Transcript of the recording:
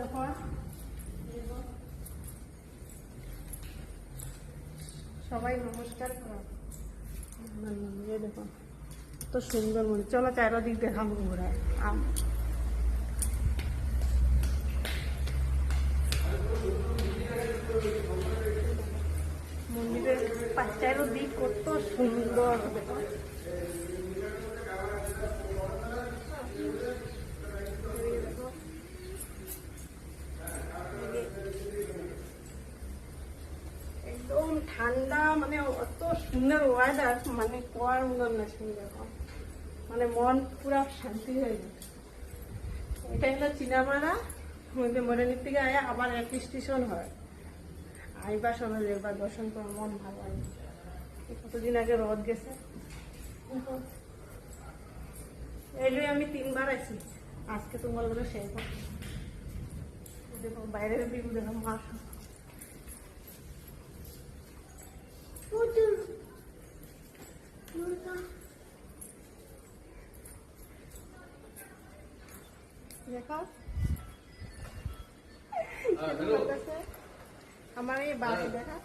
দেখো সবাই নমস্কার করো। দেখো তো সুন্দর মনে, চলো চারদিক দেখাবো ঘোরায়। মন্দিরের চারদিক কত সুন্দর, দেখো একদম ঠান্ডা, মানে অত সুন্দর ওয়েদার, মানে কোয়ার মতন না সুন্দর, মানে মন পুরা শান্তি হয়ে যায়। এটা হলো চিনামারা, মরিনির থেকে আয়া আবার এক স্টেশন হয়, আইবার সময় একবার দর্শন করে মন ভালো হয়। কতদিন আগে রথ গেছে, এইগুলো আমি 3 বার আছি, আজকে তোমার গুলো শেষ। দেখো বাইরের ভিউ দেখো, মা দেখো আমার এই বাড়ি দেখা।